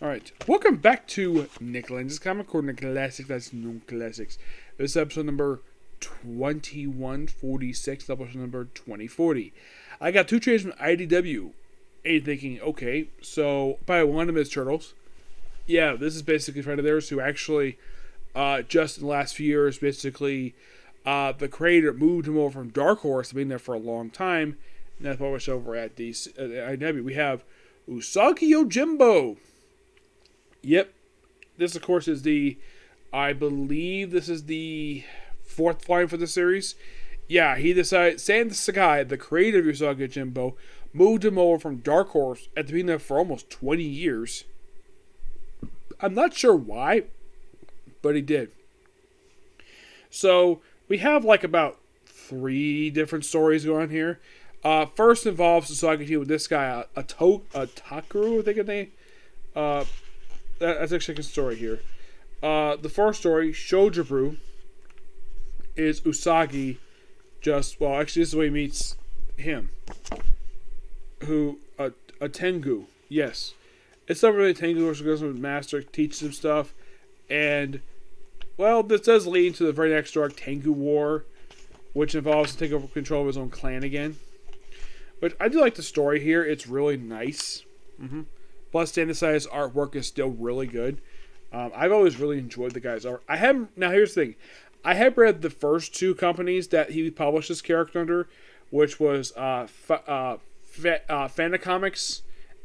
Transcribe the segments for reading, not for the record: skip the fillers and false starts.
Alright, welcome back to Nick Lenz's Comic Corner Classics, that's New Classics. This is episode number 2146, episode number 2040. I got two trades from IDW, and you're thinking, okay, so, by one of them is Turtles. Yeah, this is basically a friend of theirs who actually, just in the last few years, basically, the creator moved him over from Dark Horse, being there for a long time, and that's published over at the IDW. We have Usagi Yojimbo. Yep. This, of course, is I believe this is the fourth volume for the series. Yeah, he decided, Sand Sakai, the creator of Usagi Yojimbo, moved him over from Dark Horse after being there for almost 20 years. I'm not sure why, but he did. So, we have like about 3 different stories going on here. First involves Usagi with this guy, a Takaru, I think his name. That's actually a good story here. The first story, Shojabru, is Usagi actually this is the way he meets him. Who, a Tengu, yes. It's not really a Tengu, who goes with Master, teaches him stuff, and, well, this does lead to the very next story, Tengu War, which involves taking over control of his own clan again. But I do like the story here, it's really nice. Plus, Standardized artwork is still really good. I've always really enjoyed the guy's art. Now here's the thing. I have read the first 2 companies that he published this character under, which was Fanacomics,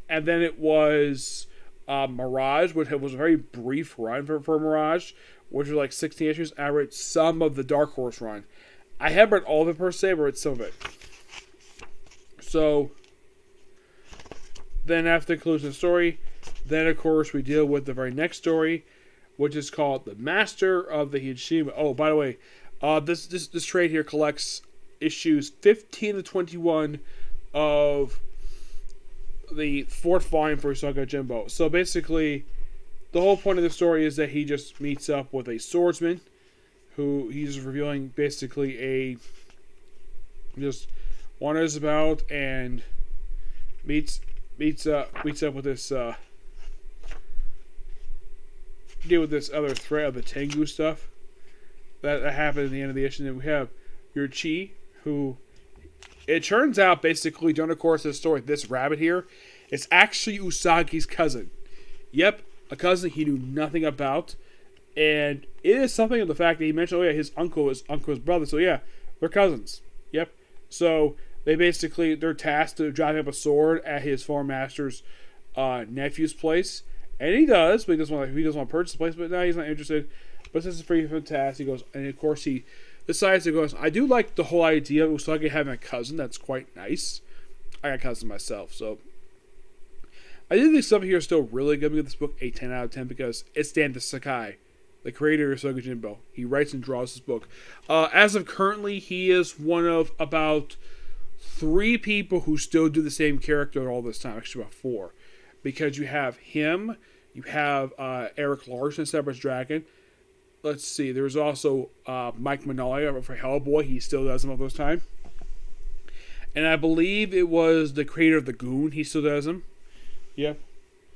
and then it was Mirage, which was a very brief run for Mirage, which was like 16 issues. I read some of the Dark Horse run. I haven't read all of it per se, but I read some of it. So, then after the conclusion of the story, then of course we deal with the very next story, which is called The Master of the Yojimbo. Oh, by the way, this trade here collects issues 15 to 21 of the 4th volume for Usagi Yojimbo. So basically, the whole point of the story is that he just meets up with a swordsman, who he's revealing basically just wanders about and meets up with this deal with this other threat of the Tengu stuff that happened at the end of the issue. And then we have Yoichi, who it turns out basically during the course of the story, this rabbit here is actually Usagi's cousin. Yep, a cousin he knew nothing about, and it is something of the fact that he mentioned, oh yeah, his uncle is uncle's brother. So yeah, they're cousins. Yep. So they're tasked to drive up a sword at his former master's nephew's place. And he does, but he doesn't want to purchase the place, but no, he's not interested. But this is pretty fantastic. He goes, and of course he decides to go, I do like the whole idea of Usagi having a cousin. That's quite nice. I got a cousin myself, so I do think stuff here is still really good. I'm going to give this book a 10 out of 10 because it's Dan Sakai, the creator of Usagi Yojimbo. He writes and draws this book. As of currently, he is one of about 3 people who still do the same character all this time. Actually, about 4. Because you have him, you have Eric Larson, Severus Dragon. Let's see, there's also Mike Mignola for Hellboy. He still does them all those time. And I believe it was the creator of The Goon. He still does them. Yep.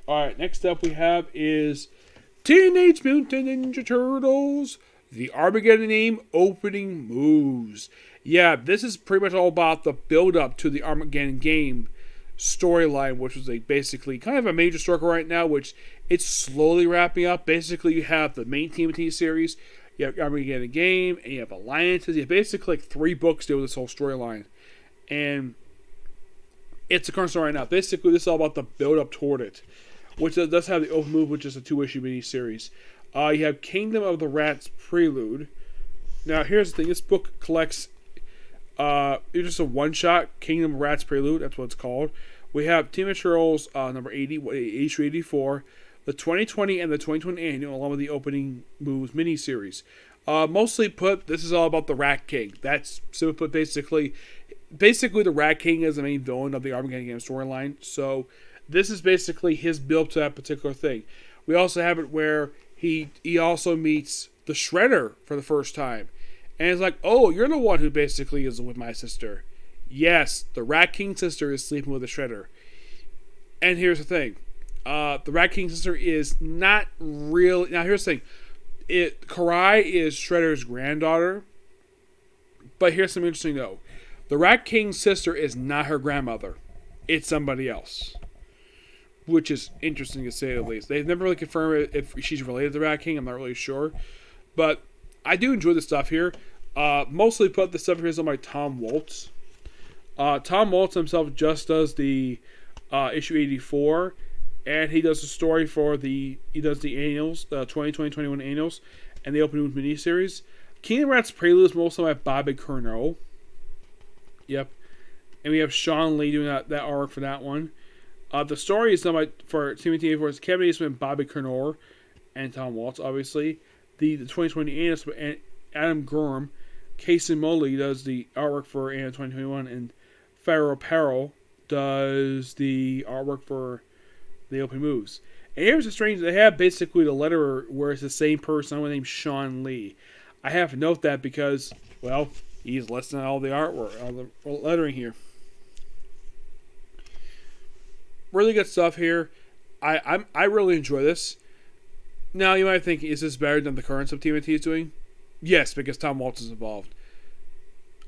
Alright, next up we have is Teenage Mutant Ninja Turtles, the Armageddon name opening moves. Yeah, this is pretty much all about the build-up to the Armageddon game storyline, which was basically kind of a major story right now, which it's slowly wrapping up. Basically, you have the main team of the series, you have Armageddon game, and you have alliances. You have basically like 3 books deal with this whole storyline, and it's a current story right now. Basically, this is all about the build-up toward it, which does have the open move, which is a 2-issue mini-series. You have Kingdom of the Rats Prelude. Now, here's the thing. This book collects it's just a one-shot, Kingdom of Rats Prelude. That's what it's called. We have Team of Turtles number 84, the 2020 and the 2020 annual, along with the opening moves mini-series. Mostly put, this is all about the Rat King. That's simply put, basically the Rat King is the main villain of the Armageddon game storyline. So this is basically his build to that particular thing. We also have it where he also meets the Shredder for the first time. And it's like, oh, you're the one who basically is with my sister. Yes, the Rat King's sister is sleeping with the Shredder. And here's the thing. The Rat King sister is not really. Now here's the thing: Karai is Shredder's granddaughter, but here's something interesting though: the Rat King's sister is not her grandmother; it's somebody else, which is interesting to say the least. They've never really confirmed if she's related to the Rat King. I'm not really sure, but I do enjoy the stuff here. Mostly put the stuff here is on by Tom Waltz. Tom Waltz himself just does the issue 84, and he does the story for the annuals, 2020-21 annuals, and the opening miniseries. Kingdom Rats Prelude is mostly by Bobby Curnow. Yep, and we have Sean Lee doing that artwork for that one. The story is done for TMT 84 is Kevin Eastman, Bobby Curnow, and Tom Waltz, obviously. The 2020 annuals by Adam Gorham. Casey Moley does the artwork for annual 2021, and Pharaoh Peril does the artwork for the opening moves. And here's the strange: they have basically the letterer where it's the same person, someone named Sean Lee. I have to note that because, well, he's listing all the artwork, all the lettering here. Really good stuff here. I really enjoy this. Now you might think, is this better than the current stuff TMNT is doing? Yes, because Tom Waltz is involved.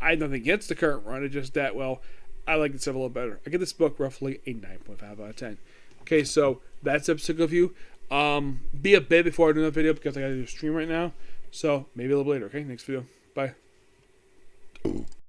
I have nothing against the current run. It's just that, well, I like this stuff a little better. I give this book roughly a 9.5 out of 10. Okay, so that's episode review. Be a bit before I do another video because I got to do a stream right now. So maybe a little later. Okay, next video. Bye.